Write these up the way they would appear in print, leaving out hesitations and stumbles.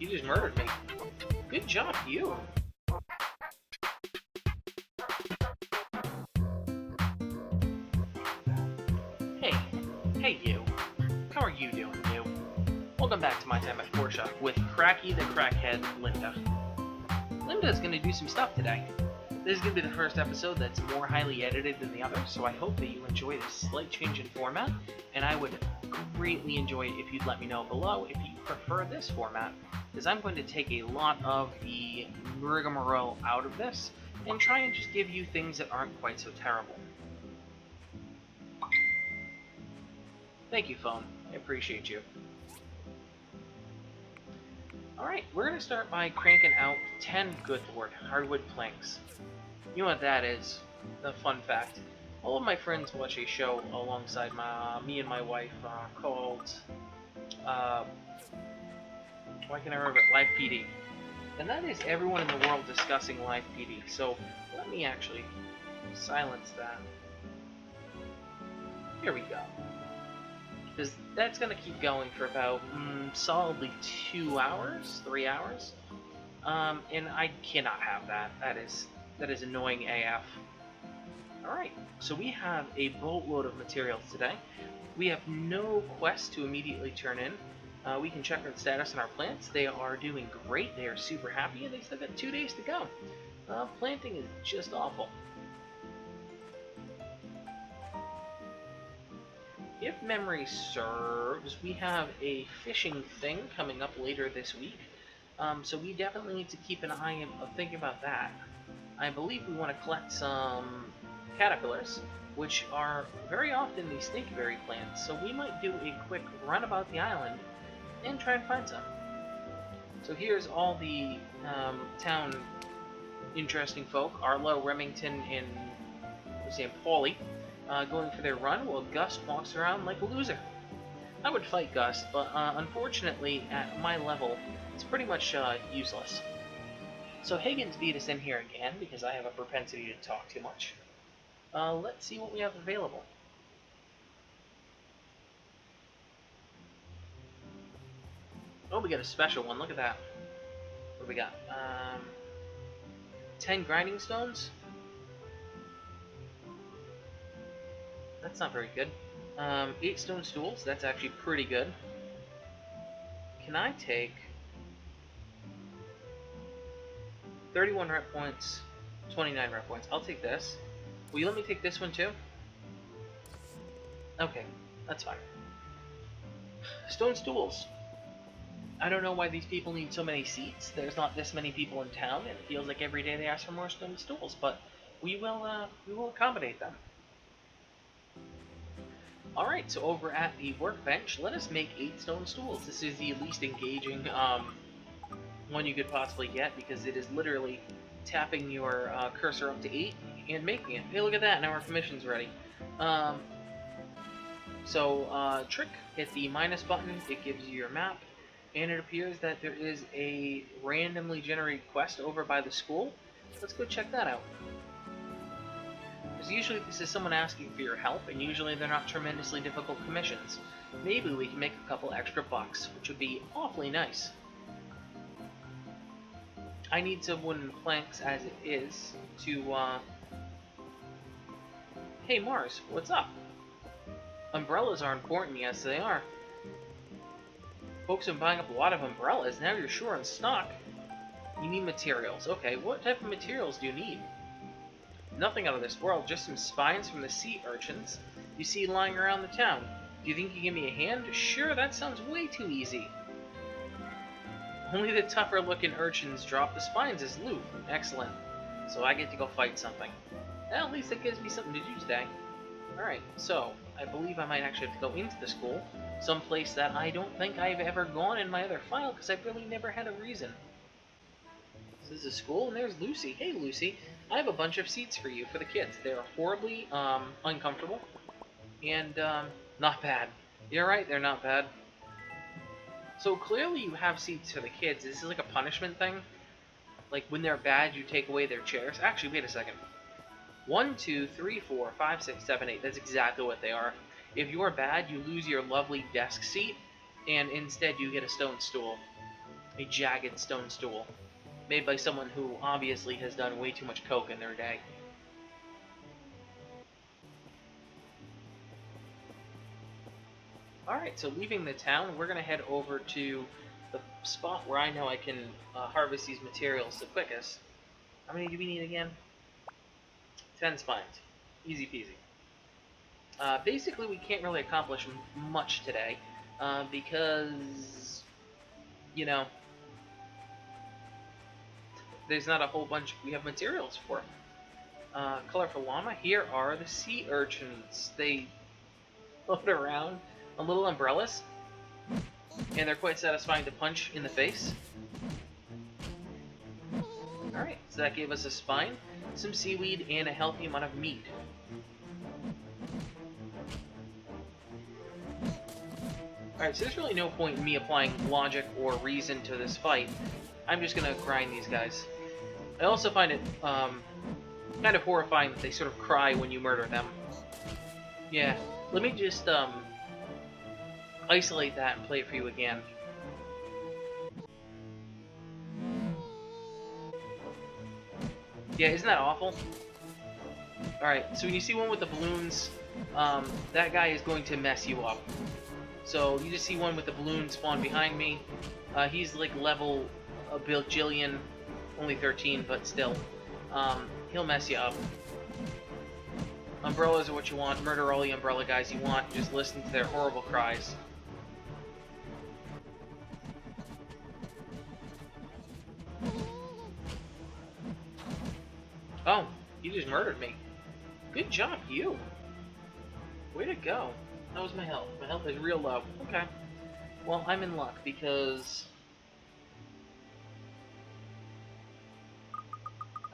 He just murdered me. Good job, you. Hey. Hey, you. How are you doing, you? Welcome back to My Time at Portia with Cracky the Crackhead Linda. Linda's gonna do some stuff today. This is going to be the first episode that's more highly edited than the others, so I hope that you enjoy this slight change in format, and I would greatly enjoy it if you'd let me know below if you prefer this format, because I'm going to take a lot of the rigmarole out of this, and try and just give you things that aren't quite so terrible. Thank you, phone. I appreciate you. Alright, we're going to start by cranking out 10 good lord hardwood planks. You know what that is? A fun fact. All of my friends watch a show alongside me and my wife called, why can I remember it? Live PD. And that is everyone in the world discussing Live PD. So let me actually silence that. Here we go. Because that's going to keep going for about solidly 2 hours, 3 hours. And I cannot have that. That is annoying AF. Alright, so we have a boatload of materials today. We have no quest to immediately turn in. We can check the status on our plants. They are doing great. They are super happy, and they still got 2 days to go. Planting is just awful. If memory serves, we have a fishing thing coming up later this week. So we definitely need to keep an eye and think about that. I believe we want to collect some caterpillars, which are very often the snakeberry plants, so we might do a quick run about the island and try and find some. So here's all the town interesting folk, Arlo, Remington, and Paulie, going for their run while Gus walks around like a loser. I would fight Gus, but unfortunately at my level, it's pretty much useless. So Higgins beat us in here again, because I have a propensity to talk too much. Let's see what we have available. Oh, we got a special one, look at that. What do we got? 10 grinding stones? That's not very good. 8 stone stools, that's actually pretty good. Can I take 31 rep points, 29 rep points? I'll take this. Will you let me take this one too? Okay, that's fine. Stone stools. I don't know why these people need so many seats. There's not this many people in town, and it feels like every day they ask for more stone stools, but we will accommodate them. Alright, so over at the workbench, let us make 8 stone stools. This is the least engaging one you could possibly get, because it is literally tapping your cursor up to 8 and making it. Hey, look at that, now our commission's ready. Trick, hit the minus button, it gives you your map, and it appears that there is a randomly generated quest over by the school. Let's go check that out. Because usually this is someone asking for your help, and usually they're not tremendously difficult commissions. Maybe we can make a couple extra bucks, which would be awfully nice. I need some wooden planks as it is to, Hey Mars, what's up? Umbrellas are important, yes they are. Folks have been buying up a lot of umbrellas, now you're sure in stock. You need materials. Okay, what type of materials do you need? Nothing out of this world, just some spines from the sea urchins you see lying around the town. Do you think you can give me a hand? Sure, that sounds way too easy. Only the tougher looking urchins drop the spines as loot. Excellent. So I get to go fight something. Well, at least that gives me something to do today. Alright, so I believe I might actually have to go into the school. Someplace that I don't think I've ever gone in my other file, because I've really never had a reason. This is a school, and there's Lucy. Hey, Lucy. I have a bunch of seats for you, for the kids. They're horribly uncomfortable, and not bad. You're right, they're not bad. So clearly you have seats for the kids. Is this like a punishment thing? Like when they're bad, you take away their chairs? Actually, wait a second. 1, 2, 3, 4, 5, 6, 7, 8. That's exactly what they are. If you're bad, you lose your lovely desk seat, and instead you get a stone stool. A jagged stone stool. Made by someone who obviously has done way too much coke in their day. Alright, so leaving the town, we're going to head over to the spot where I know I can harvest these materials the quickest. How many do we need again? 10 spines. Easy peasy. Basically, we can't really accomplish much today, because, you know, there's not a whole bunch we have materials for. Colorful llama, here are the sea urchins. They float around on little umbrellas, and they're quite satisfying to punch in the face. Alright, so that gave us a spine, some seaweed, and a healthy amount of meat. Alright, so there's really no point in me applying logic or reason to this fight. I'm just gonna grind these guys. I also find it kind of horrifying that they sort of cry when you murder them. Yeah, let me just isolate that and play it for you again. Yeah, isn't that awful? Alright, so when you see one with the balloons, that guy is going to mess you up. So you just see one with the balloon spawn behind me. He's like level a bajillion, only 13, but still. He'll mess you up. Umbrellas are what you want. Murder all the umbrella guys you want. Just listen to their horrible cries. Oh, you just murdered me. Good job, you. Way to go. How was my health? My health is real low. Okay. Well, I'm in luck because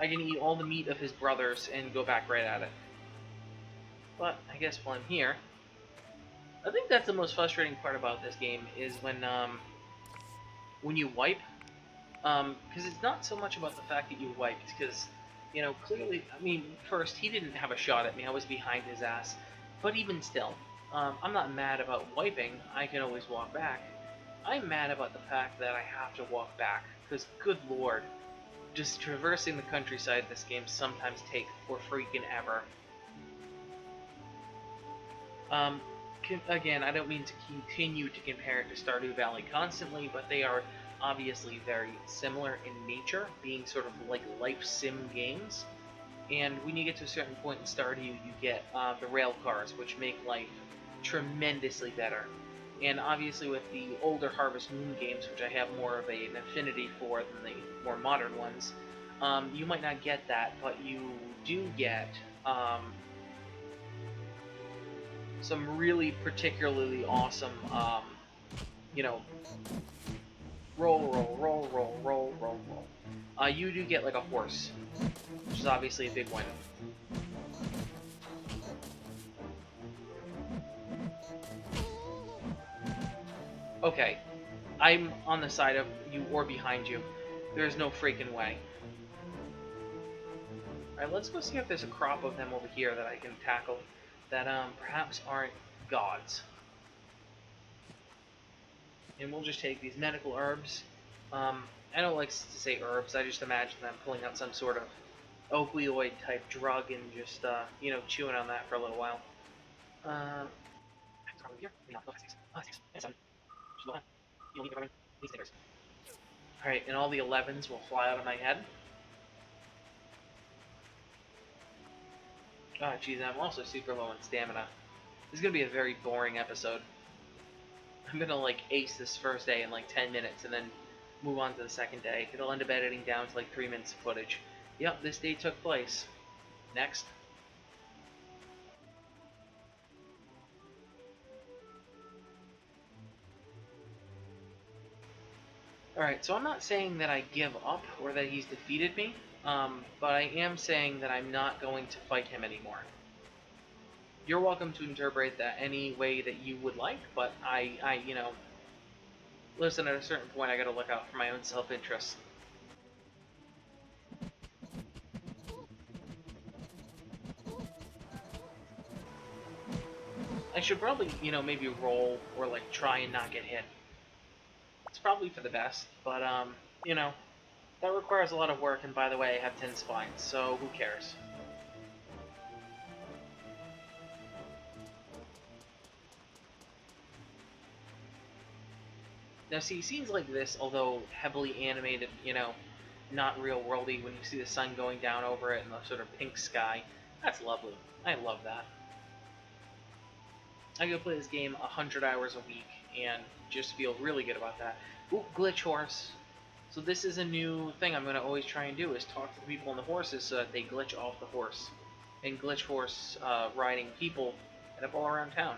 I can eat all the meat of his brothers and go back right at it. But I guess while I'm here, I think that's the most frustrating part about this game is when you wipe. Because it's not so much about the fact that you wiped, because, you know, clearly, I mean, first, he didn't have a shot at me, I was behind his ass, but even still, I'm not mad about wiping, I can always walk back. I'm mad about the fact that I have to walk back, because, good lord, just traversing the countryside in this game sometimes takes for freaking ever. Again, I don't mean to continue to compare it to Stardew Valley constantly, but they are obviously very similar in nature, being sort of like life sim games. And when you get to a certain point in Stardew, you get the rail cars, which make life tremendously better. And obviously with the older Harvest Moon games, which I have more of an affinity for than the more modern ones, you might not get that, but you do get some really particularly awesome, you know, roll. You do get like a horse, which is obviously a big one. Okay, I'm on the side of you or behind you. There's no freaking way. Alright, let's go see if there's a crop of them over here that I can tackle that perhaps aren't gods. And we'll just take these medical herbs. I don't like to say herbs, I just imagine them pulling out some sort of opioid type drug and just, you know, chewing on that for a little while. Alright, and all the 11s will fly out of my head. Oh, jeez, I'm also super low on stamina. This is gonna be a very boring episode. I'm gonna, like, ace this first day in, like, 10 minutes and then move on to the second day. It'll end up editing down to, like, 3 minutes of footage. Yep, this day took place. Next. Alright, so I'm not saying that I give up or that he's defeated me, but I am saying that I'm not going to fight him anymore. You're welcome to interpret that any way that you would like, but I you know, listen, at a certain point I gotta look out for my own self-interest. I should probably, you know, maybe roll or, like, try and not get hit. It's probably for the best, but, you know, that requires a lot of work, and by the way, I have 10 spines, so who cares? Now see, scenes like this, although heavily animated, you know, not real-worldy, when you see the sun going down over it and the sort of pink sky, that's lovely. I love that. I go play this game 100 hours a week, and just feel really good about that. Ooh, glitch horse. So this is a new thing I'm going to always try and do, is talk to the people on the horses so that they glitch off the horse. And glitch horse riding people end up all around town.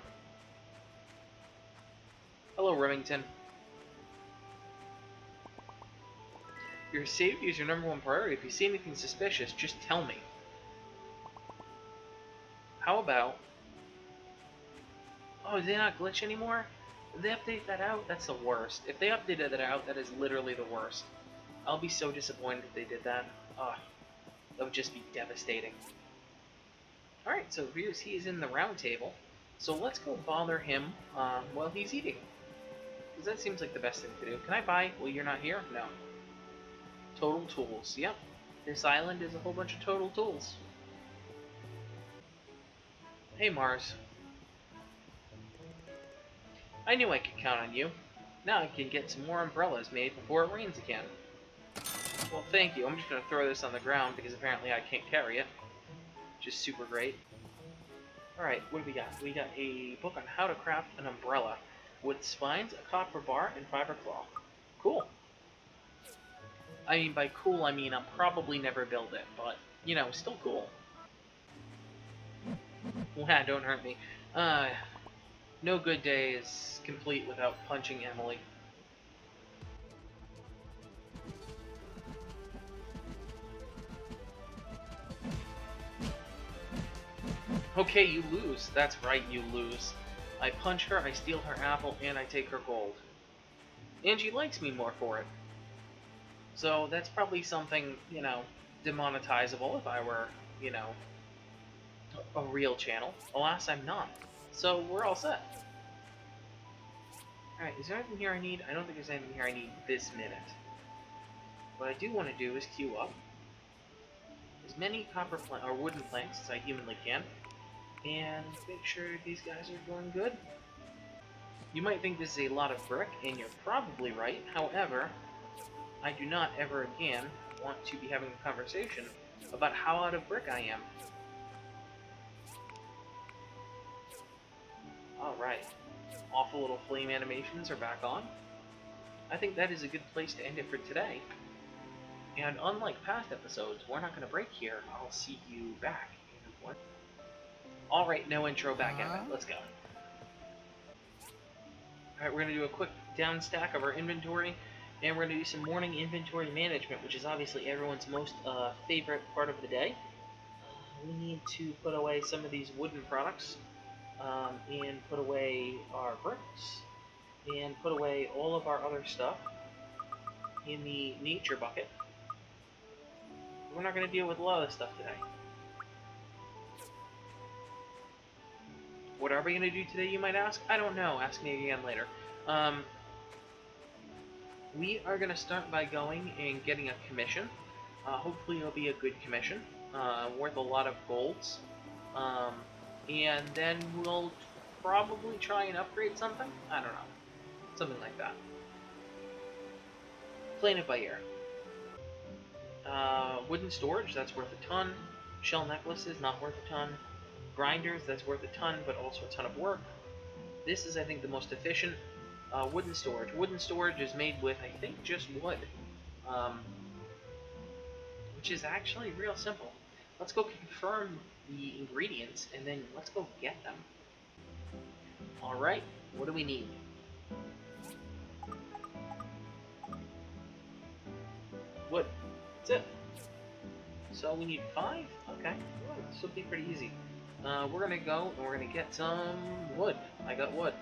Hello, Remington. Your safety is your #1 priority. If you see anything suspicious, just tell me. How about... Oh, did they not glitch anymore? Did they update that out? That's the worst. If they updated that out, that is literally the worst. I'll be so disappointed if they did that. Ugh. That would just be devastating. Alright, so he's in the round table. So let's go bother him while he's eating. Because that seems like the best thing to do. Can I buy... Well, you're not here? No. Total tools. Yep. This island is a whole bunch of total tools. Hey, Mars. I knew I could count on you. Now I can get some more umbrellas made before it rains again. Well, thank you. I'm just going to throw this on the ground because apparently I can't carry it. Which is super great. Alright, what do we got? We got a book on how to craft an umbrella with spines, a copper bar, and fiber cloth. Cool. I mean, by cool, I mean I'll probably never build it, but, you know, still cool. Wow, don't hurt me. No good day is complete without punching Emily. Okay, you lose. That's right, you lose. I punch her, I steal her apple, and I take her gold. And she likes me more for it. So that's probably something, you know, demonetizable if I were, you know, a real channel. Alas, I'm not. So we're all set. Alright, is there anything here I need? I don't think there's anything here I need this minute. What I do want to do is queue up as many copper or wooden planks as I humanly can, and make sure these guys are going good. You might think this is a lot of brick, and you're probably right. However, I do not ever again want to be having a conversation about how out of brick I am. Alright. Awful little flame animations are back on. I think that is a good place to end it for today. And unlike past episodes, we're not going to break here. I'll see you back in one. Alright, no intro, back at it. Let's go. Alright, we're going to do a quick down stack of our inventory, and we're going to do some morning inventory management, which is obviously everyone's most favorite part of the day. We need to put away some of these wooden products, and put away our bricks, and put away all of our other stuff in the nature bucket. We're not going to deal with a lot of this stuff today. What are we going to do today, you might ask? I don't know. Ask me again later. We are going to start by going and getting a commission. Hopefully it'll be a good commission, worth a lot of golds. And then we'll probably try and upgrade something? I don't know. Something like that. Playing it by ear. Wooden storage, that's worth a ton. Shell necklaces, not worth a ton. Grinders, that's worth a ton, but also a ton of work. This is, I think, the most efficient. Wooden storage. Wooden storage is made with, I think, just wood. Which is actually real simple. Let's go confirm the ingredients, and then let's go get them. Alright, what do we need? Wood. That's it. So we need 5? Okay, well, this will be pretty easy. We're gonna go and we're gonna get some wood. I got wood.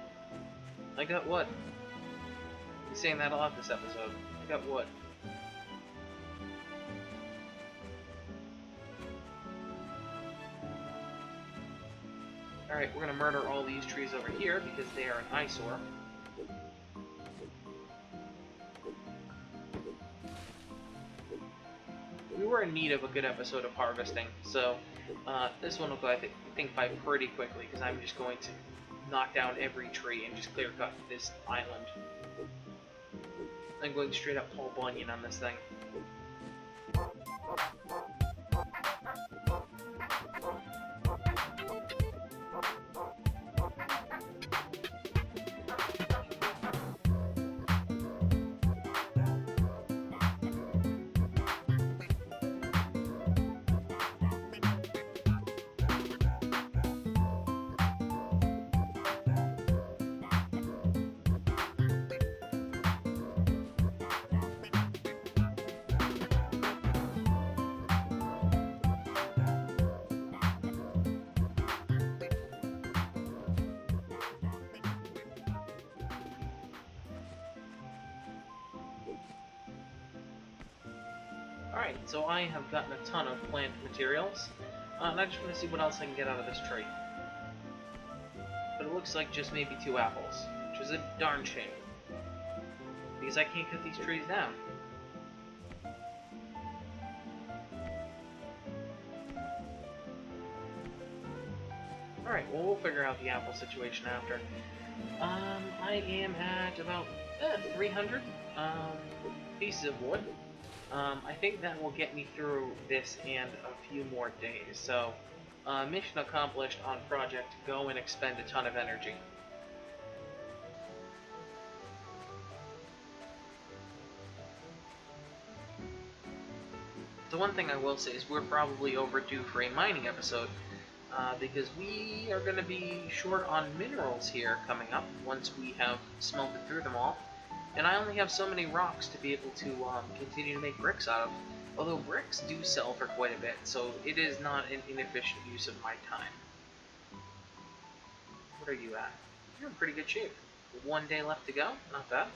I got wood. I'll be saying that a lot this episode. I got wood. Alright, we're gonna murder all these trees over here because they are an eyesore. we're in need of a good episode of harvesting, so this one will go, I think, by pretty quickly, because I'm just going to knock down every tree and just clear cut this island. I'm going straight up Paul Bunyan on this thing. Alright, so I have gotten a ton of plant materials, and I just want to see what else I can get out of this tree. But it looks like just maybe 2 apples, which is a darn shame, because I can't cut these trees down. Alright, well, we'll figure out the apple situation after. I am at about 300 pieces of wood. I think that will get me through this and a few more days. So, mission accomplished on Project Go and expend a ton of energy. The one thing I will say is we're probably overdue for a mining episode, because we are going to be short on minerals here coming up once we have smelted through them all. And I only have so many rocks to be able to continue to make bricks out of. Although bricks do sell for quite a bit, so it is not an inefficient use of my time. What are you at? You're in pretty good shape. 1 day left to go, not bad.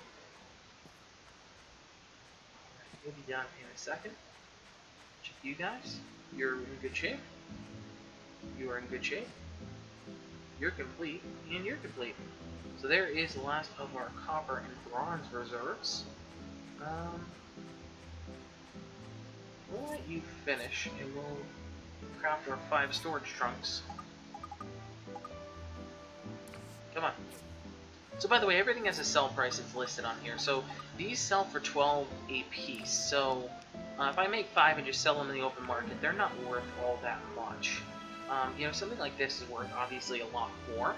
We'll be done in a second. Check you guys. You're in good shape. You are in good shape. You're complete, and you're complete. So there is the last of our copper and bronze reserves. We'll let you finish, and we'll craft our 5 storage trunks. Come on. So by the way, everything has a sell price that's listed on here. So these sell for 12 a piece. So if I make 5 and just sell them in the open market, they're not worth all that much. You know, something like this is worth obviously a lot more.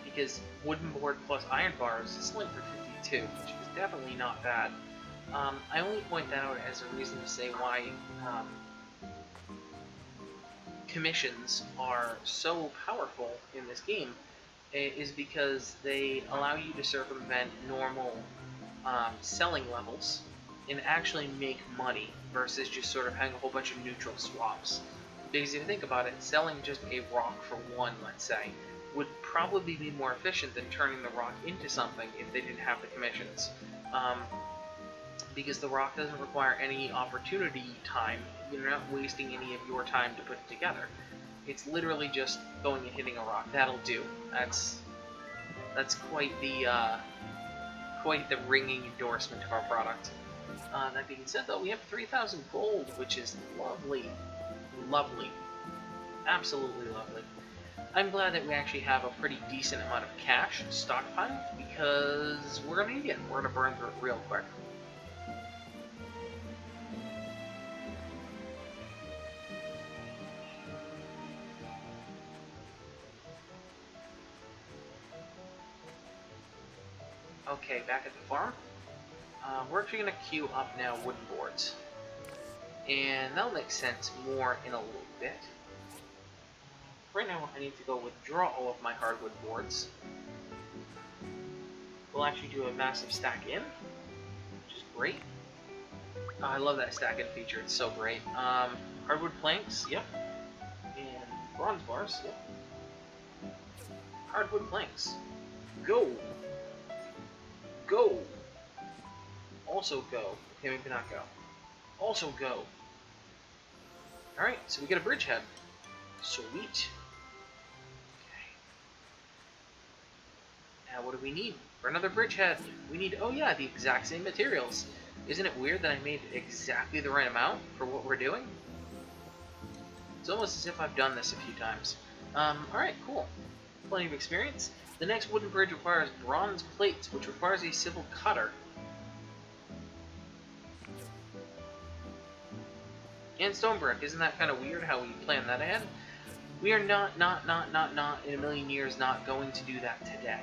Because wooden board plus iron bars is selling for 52, which is definitely not bad. I only point that out as a reason to say why commissions are so powerful in this game, is because they allow you to circumvent normal selling levels and actually make money versus just sort of having a whole bunch of neutral swaps. Because if you think about it, selling just a rock for 1, let's say, would probably be more efficient than turning the rock into something if they didn't have the commissions. Because the rock doesn't require any opportunity time. You're not wasting any of your time to put it together. It's literally just going and hitting a rock. That'll do. That's quite the ringing endorsement of our product. That being said, though, we have 3,000 gold, which is lovely. Lovely. Absolutely lovely. I'm glad that we actually have a pretty decent amount of cash stockpiled, because we're going to need it. We're going to burn through it real quick. Okay, back at the farm. We're actually going to queue up now wooden boards. And that'll make sense more in a little bit. Right now, I need to go withdraw all of my hardwood boards. We'll actually do a massive stack in, which is great. Oh, I love that stack in feature, it's so great. Hardwood planks, yep. And bronze bars, yep. Hardwood planks. Go! Go! Also go. Okay, maybe not go. Also go. Alright, so we get a bridgehead. Sweet. Okay. Now what do we need for another bridgehead? We need, oh yeah, the exact same materials. Isn't it weird that I made exactly the right amount for what we're doing? It's almost as if I've done this a few times. Alright, cool. Plenty of experience. The next wooden bridge requires bronze plates, which requires a civil cutter. And stone brick. Isn't that kind of weird how we planned that ahead? We are not in a million years not going to do that today.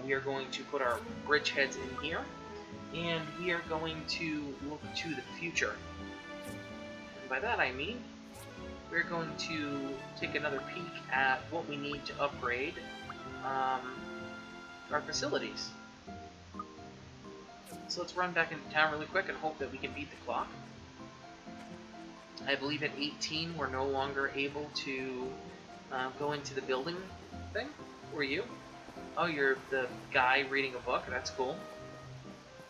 We are going to put our bridge heads in here, and we are going to look to the future. And by that I mean, we're going to take another peek at what we need to upgrade our facilities. So let's run back into town really quick and hope that we can beat the clock. I believe at 18 we're no longer able to go into the building thing. Who are you? Oh, you're the guy reading a book. That's cool.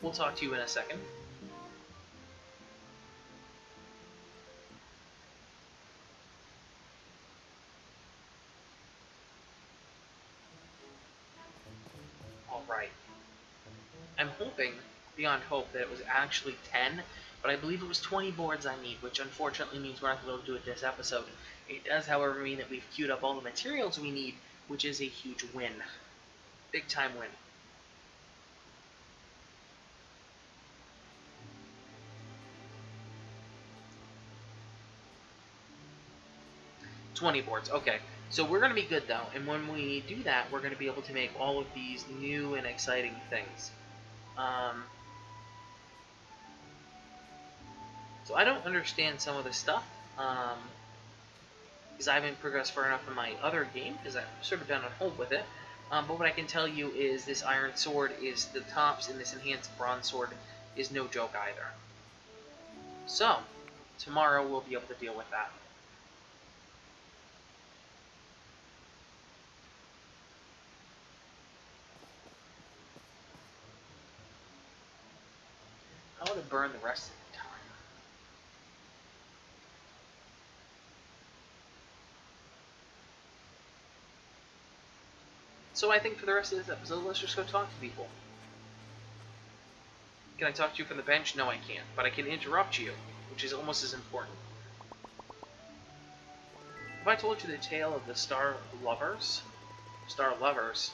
We'll talk to you in a second. Alright. I'm hoping, beyond hope, that it was actually 10, but I believe it was 20 boards I need, which unfortunately means we're not going to be able to do it this episode. It does, however, mean that we've queued up all the materials we need, which is a huge win. Big time win. $20 boards, okay. So we're going to be good though, and when we do that, we're going to be able to make all of these new and exciting things. So I don't understand some of this stuff, because I haven't progressed far enough in my other game, because I've sort of been on hold with it. But what I can tell you is this iron sword is the tops, and this enhanced bronze sword is no joke either. So, tomorrow we'll be able to deal with that. How to burn the rest of the time. So I think for the rest of this episode, let's just go talk to people. Can I talk to you from the bench? No, I can't. But I can interrupt you, which is almost as important. Have I told you the tale of the Star Lovers? Star Lovers?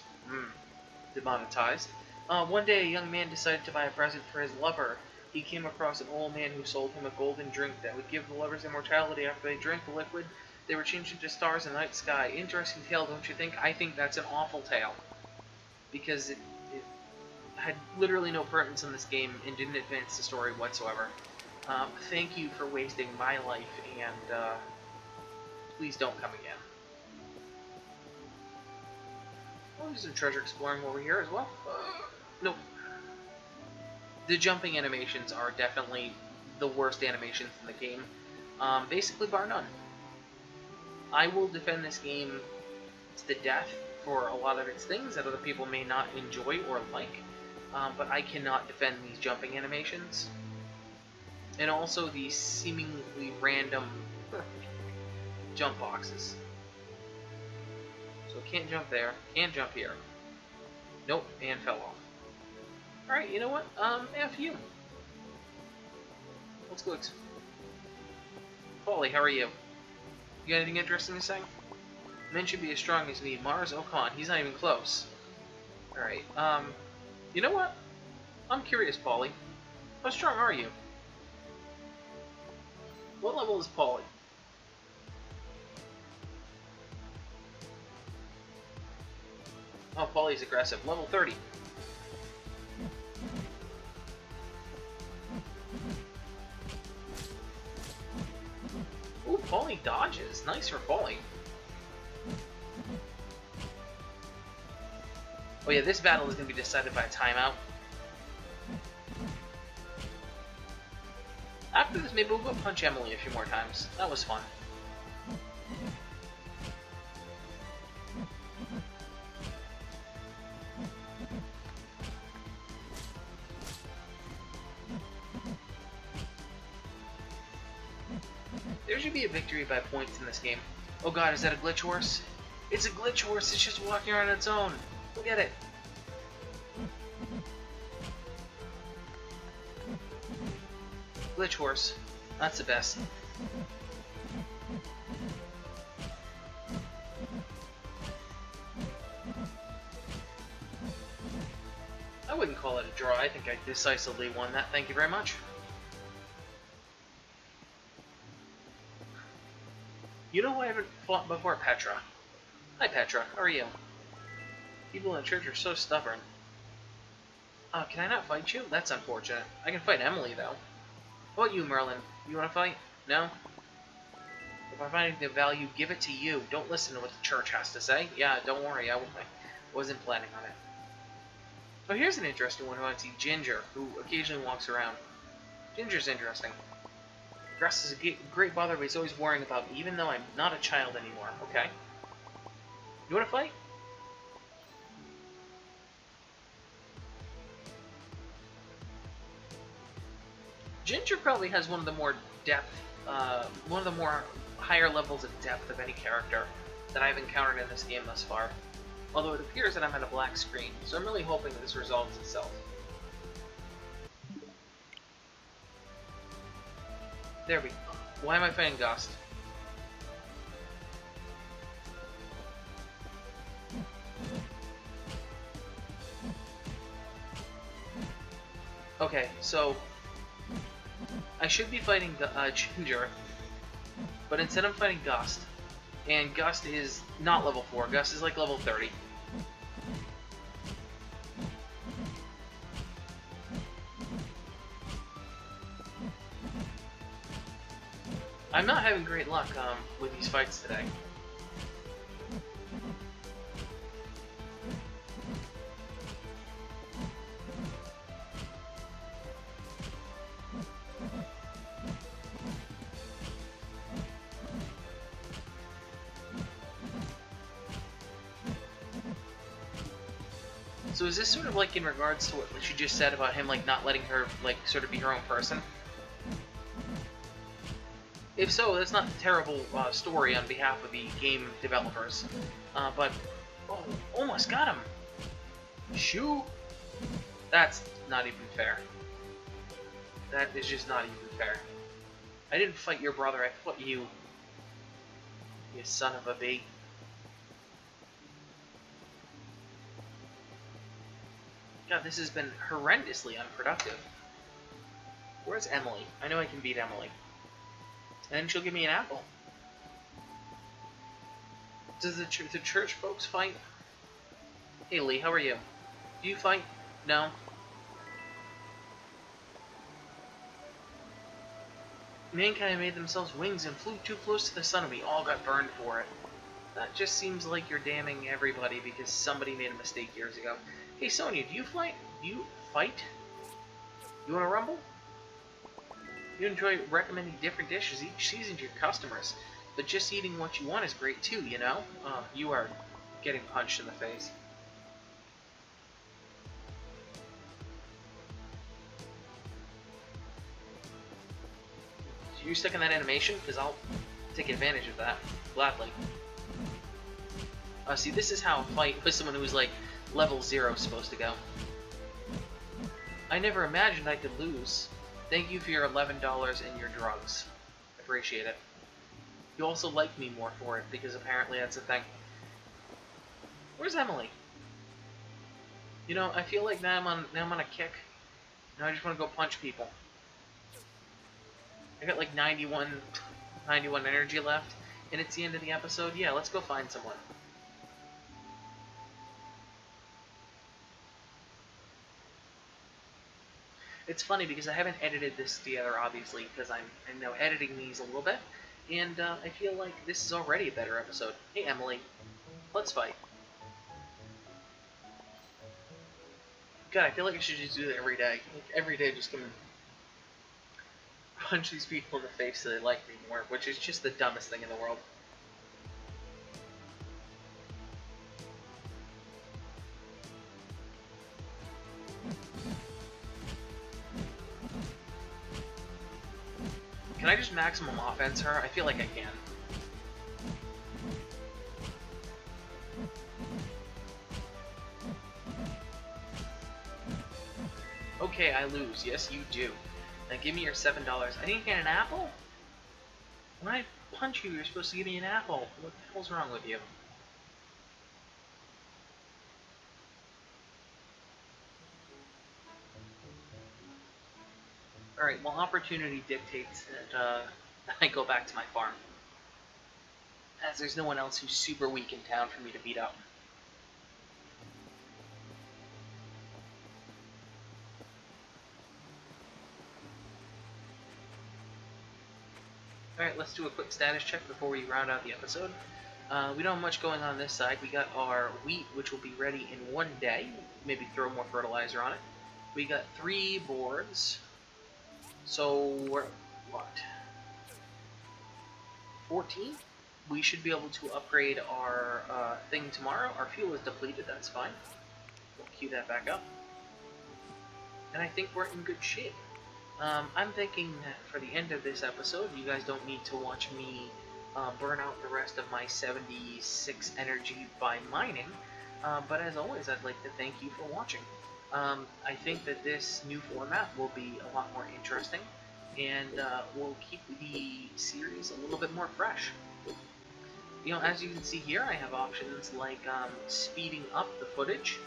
Demonetized. One day, a young man decided to buy a present for his lover. He came across an old man who sold him a golden drink that would give the lovers immortality. After they drank the liquid, they were changed into stars in the night sky. Interesting tale, don't you think? I think that's an awful tale. Because it had literally no pertinence in this game and didn't advance the story whatsoever. Thank you for wasting my life, and please don't come again. Oh, there's some treasure exploring over here as well. Nope. The jumping animations are definitely the worst animations in the game, basically bar none. I will defend this game to the death for a lot of its things that other people may not enjoy or like, but I cannot defend these jumping animations. And also the seemingly random jump boxes. So can't jump there, can't jump here. Nope, and fell off. Alright, you know what? F you. Let's go. Paulie, how are you? You got anything interesting to say? Men should be as strong as me. Mars? Oh, come on. He's not even close. Alright, you know what? I'm curious, Paulie. How strong are you? What level is Paulie? Oh, Paulie's aggressive. Level 30. Ooh, Paulie dodges. Nice for Paulie. Oh yeah, this battle is going to be decided by a timeout. After this, maybe we'll go punch Emily a few more times. That was fun. There should be a victory by points in this game. Oh god, is that a glitch horse? It's a glitch horse, it's just walking around on its own. Look at it. Glitch horse. That's the best. I wouldn't call it a draw. I think I decisively won that. Thank you very much. You know who I haven't fought before? Petra. Hi, Petra. How are you? People in the church are so stubborn. Can I not fight you? That's unfortunate. I can fight Emily, though. How about you, Merlin? You want to fight? No? If I find the value, give it to you. Don't listen to what the church has to say. Yeah, don't worry. I wasn't planning on it. Oh, here's an interesting one who I see. Ginger, who occasionally walks around. Ginger's interesting. Grass is a great bother, but he's always worrying about me, even though I'm not a child anymore. Okay. You want to fight? Ginger probably has one of the more higher levels of depth of any character that I've encountered in this game thus far. Although it appears that I'm at a black screen, so I'm really hoping that this resolves itself. There we go. Why am I fighting Gust? Okay, so I should be fighting Ginger, but instead I'm fighting Gust, and Gust is not level 4. Gust is like level 30. I'm not having great luck with these fights today. So is this sort of like in regards to what she just said about him like not letting her like sort of be her own person? If so, that's not a terrible story on behalf of the game developers. But oh, almost got him. Shoo! That's not even fair. That is just not even fair. I didn't fight your brother. I fought you. You son of a bee. God, this has been horrendously unproductive. Where's Emily? I know I can beat Emily. And then she'll give me an apple. Does the church folks fight? Hey Lee, how are you? Do you fight? No? Mankind made themselves wings and flew too close to the sun and we all got burned for it. That just seems like you're damning everybody because somebody made a mistake years ago. Hey Sonya, do you fight? You wanna rumble? You enjoy recommending different dishes each season to your customers, but just eating what you want is great too, you know? You are getting punched in the face. So you stuck in that animation? Because I'll take advantage of that, gladly. See, this is how a fight with someone who's like level 0 is supposed to go. I never imagined I could lose. Thank you for your $11 and your drugs. Appreciate it. You also like me more for it, because apparently that's a thing. Where's Emily? You know, I feel like now I'm on a kick. Now I just want to go punch people. I got like 91 energy left, and it's the end of the episode. Yeah, let's go find someone. It's funny because I haven't edited this together, obviously, because I'm now editing these a little bit, and I feel like this is already a better episode. Hey, Emily, let's fight. God, I feel like I should just do that every day. Like, every day, just come and punch these people in the face so they like me more, which is just the dumbest thing in the world. Can I just maximum offense her? I feel like I can. Okay, I lose. Yes, you do. Now give me your $7. I didn't get an apple? When I punch you, you're supposed to give me an apple. What the hell's wrong with you? Alright, well, opportunity dictates that I go back to my farm. As there's no one else who's super weak in town for me to beat up. Alright, let's do a quick status check before we round out the episode. We don't have much going on this side. We got our wheat, which will be ready in 1 day. Maybe throw more fertilizer on it. We got 3 boards. So we're, what? 14? We should be able to upgrade our thing tomorrow. Our fuel is depleted, that's fine. We'll queue that back up. And I think we're in good shape. I'm thinking that for the end of this episode, you guys don't need to watch me burn out the rest of my 76 energy by mining. But as always, I'd like to thank you for watching. I think that this new format will be a lot more interesting, and will keep the series a little bit more fresh. You know, as you can see here, I have options like speeding up the footage,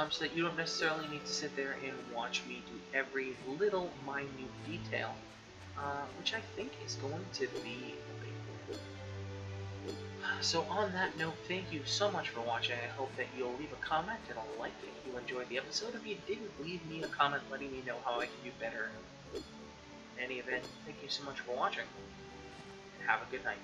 so that you don't necessarily need to sit there and watch me do every little minute detail, which I think is going to be a big one. So on that note, thank you so much for watching. I hope that you'll leave a comment and a like if you enjoyed the episode. If you didn't, leave me a comment letting me know how I can do better. In any event, thank you so much for watching, and have a good night.